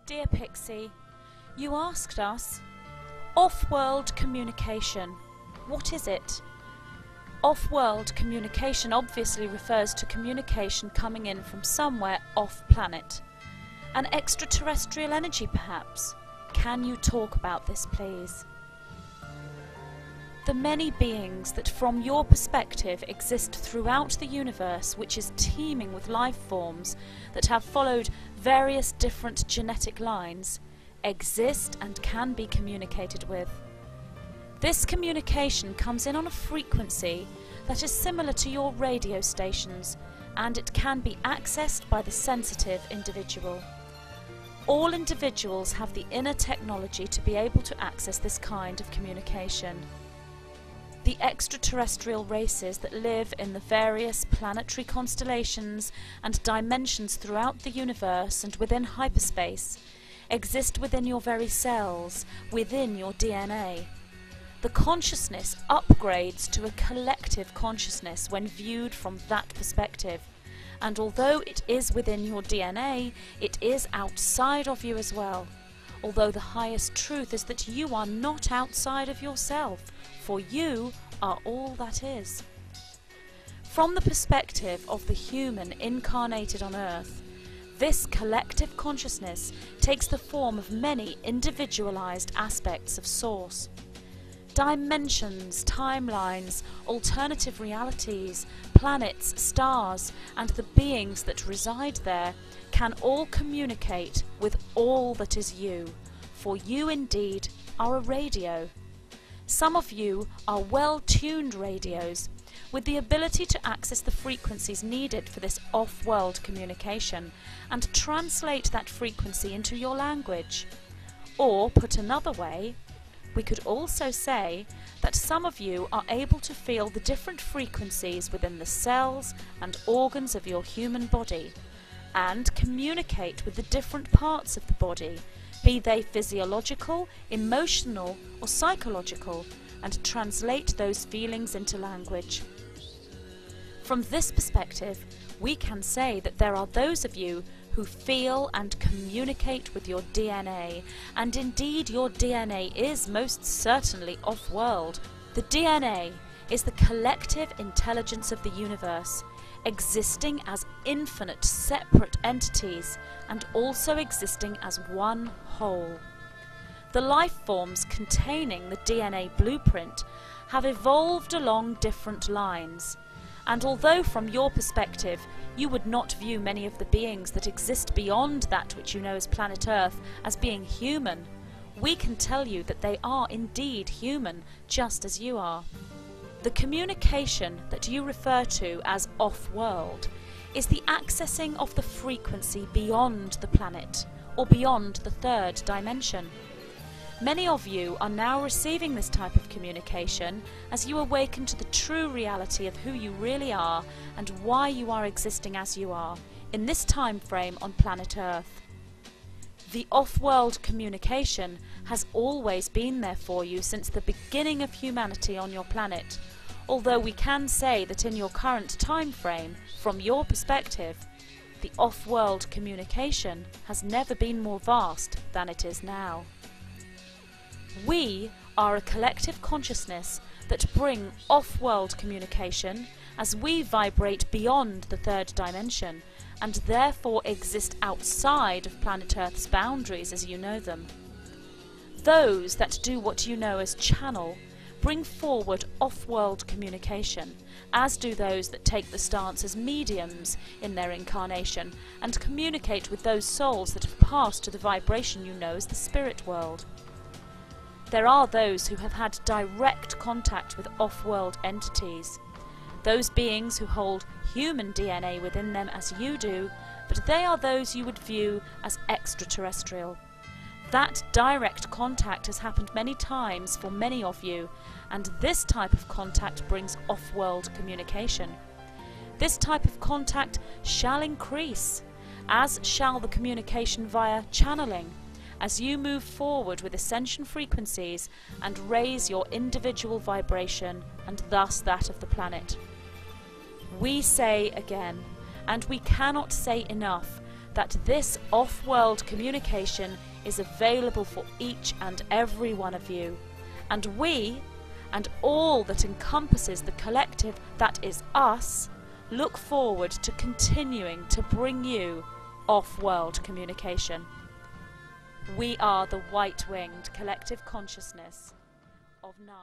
Dear Pixie, you asked us, off-world communication, what is it? Off-world communication obviously refers to communication coming in from somewhere off-planet. An extraterrestrial energy perhaps? Can you talk about this please? The many beings that from your perspective exist throughout the universe, which is teeming with life forms that have followed various different genetic lines, exist and can be communicated with. This communication comes in on a frequency that is similar to your radio stations, and it can be accessed by the sensitive individual. All individuals have the inner technology to be able to access this kind of communication. The extraterrestrial races that live in the various planetary constellations and dimensions throughout the universe and within hyperspace exist within your very cells, within your DNA. The consciousness upgrades to a collective consciousness when viewed from that perspective, and although it is within your DNA, it is outside of you as well. Although the highest truth is that you are not outside of yourself, for you are all that is. From the perspective of the human incarnated on Earth, this collective consciousness takes the form of many individualized aspects of Source. Dimensions, timelines, alternative realities, planets, stars, and the beings that reside there can all communicate with all that is you, for you indeed are a radio. Some of you are well-tuned radios, with the ability to access the frequencies needed for this off-world communication and translate that frequency into your language. Or, put another way, we could also say that some of you are able to feel the different frequencies within the cells and organs of your human body, and communicate with the different parts of the body, be they physiological, emotional, or psychological, and translate those feelings into language. From this perspective, we can say that there are those of you who feel and communicate with your DNA, and indeed your DNA is most certainly off-world. The DNA is the collective intelligence of the universe, existing as infinite separate entities and also existing as one whole. The life forms containing the DNA blueprint have evolved along different lines, and although from your perspective you would not view many of the beings that exist beyond that which you know as planet Earth as being human, we can tell you that they are indeed human, just as you are. The communication that you refer to as off-world is the accessing of the frequency beyond the planet, or beyond the third dimension. Many of you are now receiving this type of communication as you awaken to the true reality of who you really are and why you are existing as you are, in this time frame on planet Earth. The off-world communication has always been there for you since the beginning of humanity on your planet, although we can say that in your current time frame, from your perspective, the off-world communication has never been more vast than it is now. We are a collective consciousness that bring off-world communication as we vibrate beyond the third dimension and therefore exist outside of planet Earth's boundaries as you know them. Those that do what you know as channel bring forward off-world communication, as do those that take the stance as mediums in their incarnation and communicate with those souls that have passed to the vibration you know as the spirit world. There are those who have had direct contact with off-world entities, those beings who hold human DNA within them as you do, but they are those you would view as extraterrestrial. That direct contact has happened many times for many of you, and this type of contact brings off-world communication. This type of contact shall increase, as shall the communication via channeling, as you move forward with ascension frequencies and raise your individual vibration and thus that of the planet. We say again, and we cannot say enough, that this off-world communication is available for each and every one of you, and we, and all that encompasses the collective that is us, look forward to continuing to bring you off-world communication. We are the white-winged collective consciousness of 9.